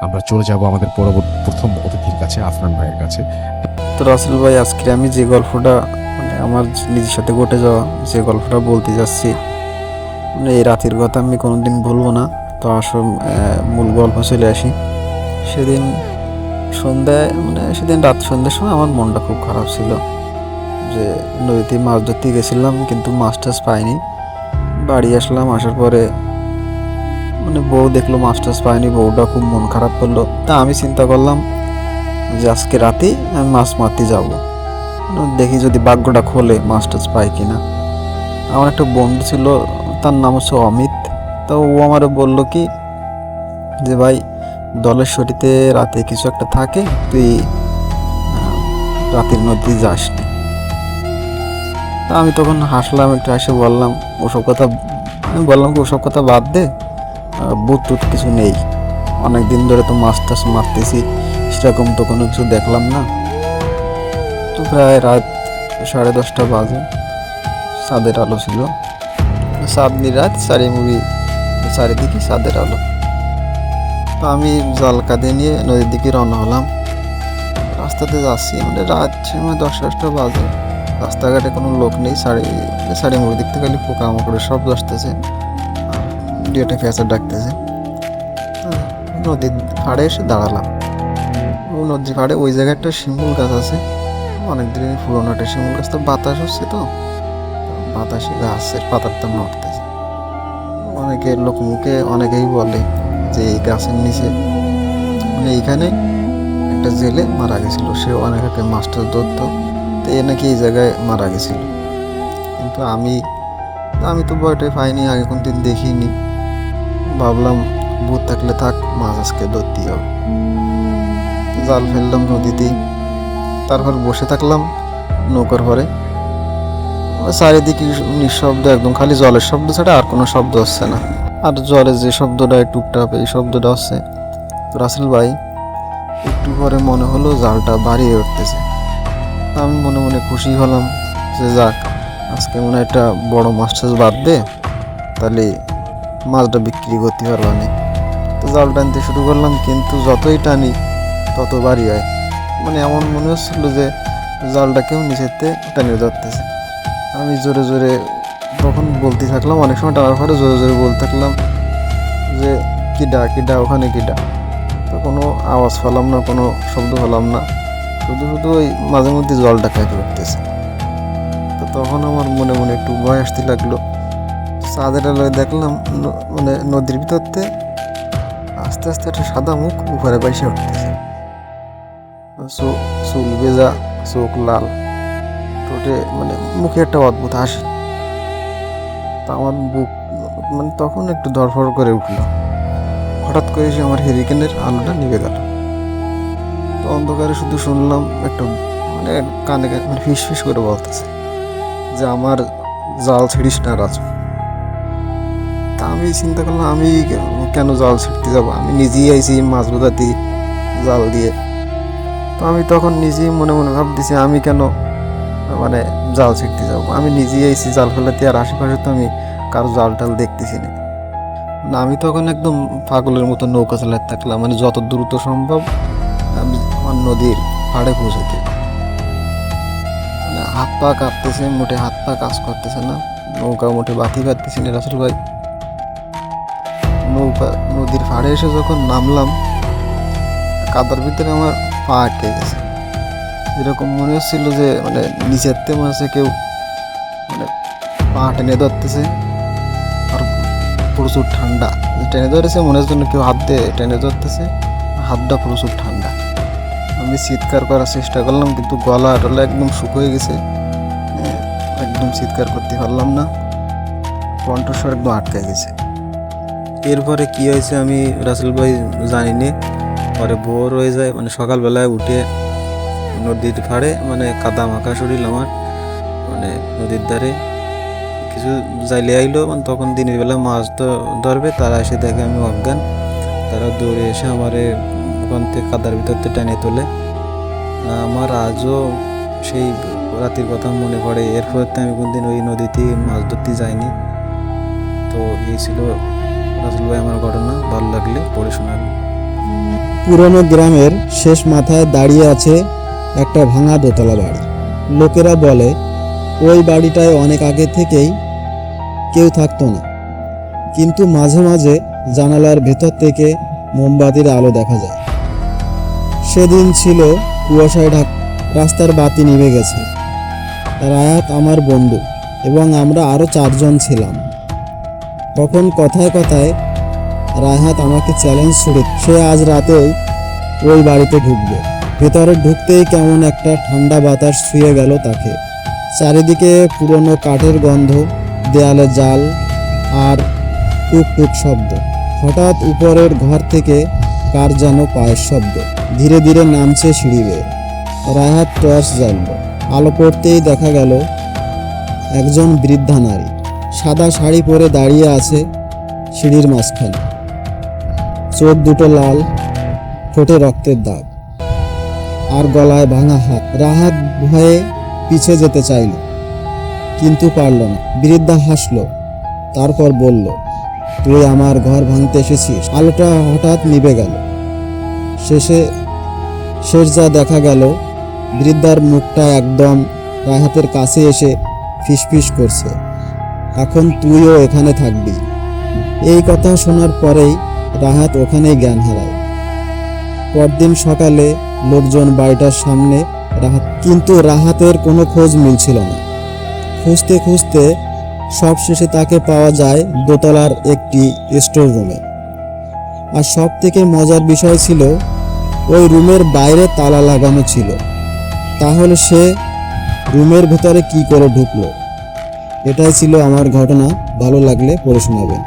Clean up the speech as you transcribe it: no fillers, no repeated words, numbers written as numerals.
আমরা চলে যাব আমাদের প্রথম অতিথির কাছে, আফরান ভাইয়ের কাছে। তো রাসেল ভাই, আজকে আমি যে গল্পটা আমার নিজের সাথে ঘটে যাওয়া যে গল্পটা বলতে যাচ্ছি, এই রাতের কথা আমি কোনোদিন ভুলবো না। তো আসল মূল গল্প চলে আসি। সেদিন সন্ধ্যায় সেদিন রাত সন্ধ্যার সময় আমার মনটা খুব খারাপ ছিল, যে নদীতে মাছ ধরতে গেছিলাম কিন্তু মাছ টাছ পাইনি। বাড়ি আসলাম, আসার পরে বউ দেখলো মাছ টাছ পাইনি, বউটা খুব মন খারাপ করলো। তা আমি চিন্তা করলাম যে আজকে রাতেই আমি মাছ মারতে যাবো, দেখি যদি ভাগ্যটা খোলে মাছ টাছ পাই কিনা। আমার একটা বন্ধু ছিল, তার নাম হচ্ছে অমিত। তো ও আমারে বললো কি যে ভাই, দলের শরীতে রাতে কিছু একটা থাকে, তুই রাতের নদী যাস না। তা আমি তখন হাসলাম, একটু হাসে বললাম ওসব কথা, আমি বললাম কি ওসব কথা বাদ দে, ভূত টুত কিছু নেই, অনেক দিন ধরে তো মাছ টাছ মারতেছি, সেরকম তো কোনো কিছু দেখলাম না। তো প্রায় রাত 10:30 বাজে, চাঁদের আলো ছিল, চাঁদনি রাত, চারিদিকে চাঁদের আলো। তো আমি জাল কাঁধে নিয়ে নদীর দিকে রওনা হলাম। রাস্তাতে যাচ্ছি, রাত সময় 10-11টা বাজে, রাস্তাঘাটে কোনো লোক নেই, মুড়ি দেখতে খালি পোকামাকড়ের শব্দ আসতেছে, দু একটা পেঁচা ডাকতেছে। নদীর পাড়ে এসে দাঁড়ালাম। নদীর পাড়ে ওই জায়গায় একটা শিমুল গাছ আছে, অনেক দিনের পুরোনো একটা শিমুল গাছ। তো বাতাস হচ্ছে, তো বাতাসে গাছের পাতাটা নড়তেছে। অনেকের লোক মুখে অনেকেই বলে যে এই গাছের নিচে এইখানে একটা জেলে মারা গেছিল, সে অনেক একটা মাস্টার ধরতো, তো এ নাকি এই জায়গায় মারা গেছিল। কিন্তু আমি তো ভয়টাই পাইনি, আগে কোন দিন দেখিনি। ভাবলাম ভূত থাকলে থাক, মাছ আজকে ধরতে হবে। জাল ফেললাম নদীতেই, তারপর বসে থাকলাম নৌকার পরে। চারিদিকে নিঃশব্দ, একদম খালি জলের শব্দ ছাড়া আর কোনো শব্দ হচ্ছে না। আর জলের যে শব্দটা টুকটাক, এই শব্দটা হচ্ছে। তো রাসেল ভাই, একটু পরে মনে হলো জালটা বাড়িয়ে উঠতেছে। আমি মনে মনে খুশি হলাম যে যাক, আজকে মনে একটা বড় মাছ টাছ বাঁধবে, তাহলে মাছটা বিক্রি করতে পারবো না। তো জাল টানতে শুরু করলাম, কিন্তু যতই টানি তত বাড়ি হয়। এমন মনে হচ্ছিল যে জালটা কেউ নিচেতে টানিয়ে ধরতেছে। আমি জোরে জোরে তখন বলতে থাকলাম, অনেক সময় টানার পরে জোরে জোরে বলতে থাকলাম যে কিডা কিডা, ওখানে কিডা। তো কোনো আওয়াজ পেলাম না, কোনো শব্দ পেলাম না, শুধু শুধু ওই মাঝে মধ্যে জলটা খাইতে উঠতেছে। তো তখন আমার মনে মনে একটু ভয় আসতে লাগলো। চাঁদের আলোয় দেখলাম নদীর ভিতরতে আস্তে আস্তে একটা সাদা মুখ উপরে বাইসে উঠতেছে, চুল ভেজা, চোখ লাল, ঠোঁটে মুখে একটা অদ্ভুত হাসি। তা আমার বুক তখন একটু ধরফর করে উঠলো। হঠাৎ করে এসে আমার হেরিকেনের আলোটা নিভে গেল। তো অন্ধকারে শুধু শুনলাম একটা কানে ফিস ফিস করে বলতেছে যে আমার জাল ছিড়িস না রাজু। তা আমি চিন্তা করলাম, আমি কেন জাল ছিঁড়তে যাবো, আমি নিজেই আইছি মাছ বোঝাতে জাল দিয়ে। তো আমি তখন নিজেই মনে মনে ভাবতেছি আমি কেন জাল ছিঁড়তে যাবো, আমি নিজেই আইছি জাল ফেলাতে, আর আশেপাশে তো আমি কারো জাল টাল দেখতেছি না। আমি তখন একদম পাগলের মতো নৌকা চালাতে থাকলাম, যত দ্রুত সম্ভব আমি আমার নদীর পাড়ে পৌঁছাতে। হাত পা কাঁপতেছে, মোটে হাত পা কাজ করতেছে না, নৌকা মোটে বাতি পারতেছি না রাসেল ভাই। নদীর পাড়ে এসে যখন নামলাম, কাদার ভিতরে আমার পা আটকে গেছে। এরকম মনে হচ্ছিল যে নিচের তে মনে হচ্ছে কেউ পা টেনে ধরতেছে, আর প্রচুর ঠান্ডা। টেনে ধরেছে মনে হচ্ছে কেউ হাত দিয়ে টেনে ধরতেছে, হাতটা প্রচুর ঠান্ডা। আমি চিৎকার করার চেষ্টা করলাম, কিন্তু গলা টলা একদম শুকিয়ে গেছে, একদম চিৎকার করতে পারলাম না, কণ্ঠস্বর একদম আটকে গেছে। এরপরে কি হয়েছে আমি রাসেল ভাই জানি না। পরে ভোর হয়ে যায়, সকালবেলায় উঠে নদীর পাড়ে কাদা মাখা শরীর আমার, নদীর ধারে কিছু জাইলে আইলো, তখন দিনের বেলা মাছ ধরবে, তারা এসে দেখে আমি অজ্ঞান। তারা দৌড়ে এসে আমারে ওখান থেকে কাদার ভিতর থেকে টেনে তোলে। আমার আজও সেই রাতের কথা মনে পড়ে। এরপর তো আমি কোনদিন ওই নদীতে মাছ ধরতে যাইনি। তো এই ছিল রাসেল ভাই আমার ঘটনা, ভালো লাগলে পড়ে শোনাবেন। পুরনো গ্রামের শেষ মাথায় দাঁড়িয়ে আছে একটা ভাঙা দোতলা বাড়ি। লোকেরা বলে ওই বাড়িটায় অনেক আগে থেকেই কেউ থাকতো না, কিন্তু মাঝে মাঝে জানালার ভেতর থেকে মোমবাতির আলো দেখা যায়। সেদিন ছিল কুয়াশায় ঢাকা, রাস্তার বাতি নিভে গেছে। রায়াত আমার বন্ধু এবং আমরা আরও 4 জন ছিলাম। তখন কথায় কথায় রায়াত আমাকে চ্যালেঞ্জ ছুড়ে সে আজ রাতেই ওই বাড়িতে ঢুকবে। ভেতরে ঢুকতেই কেমন একটা ঠান্ডা বাতাস ছুঁয়ে গেল তাকে। চারিদিকে পুরনো কাঠের গন্ধ, দেয়ালে জাল আর টুকটুক শব্দ। হঠাৎ উপরের ঘর থেকে কার যেন পায়ের শব্দ ধীরে ধীরে নামছে সিঁড়ি বেয়ে। রায়াত টর্চ জ্বালল। আলো পড়তেই দেখা গেল একজন বৃদ্ধা নারী সাদা শাড়ি পরে দাঁড়িয়ে আছে সিঁড়ির মাঝখানে। চোখ দুটো লাল, ঠোঁটে রক্তের দাগ আর গলায় ভাঙা হাত। রাহাত ভয়ে পিছে যেতে চাইল, কিন্তু পারল না। বৃদ্ধা হাসল, তারপর বলল, তুই আমার ঘর ভাঙতে এসেছিস? আলোটা হঠাৎ নিভে গেল। শেষ যা দেখা গেল, বৃদ্ধার মুখটা একদম রাহাতের কাছে এসে ফিসফিস করছে, এখন তুইও এখানে থাকবি। এই কথা শোনার পরেই রাহাত ওখানেই জ্ঞান হারায়। পরদিন সকালে লোকজন বাড়িটার সামনে কিন্তু রাহাতের কোনো খোঁজ মিলছিল না। খুঁজতে খুঁজতে সবশেষে তাকে পাওয়া যায় দোতলার একটি স্টোর রুমে। আর সব থেকে মজার বিষয় ছিল ওই রুমের বাইরে তালা লাগানো ছিল। তাহলে সে রুমের ভেতরে কি করে ঢুকলো? এটাই ছিল আমার ঘটনা। ভালো লাগলে পড়ে শোনাবেন।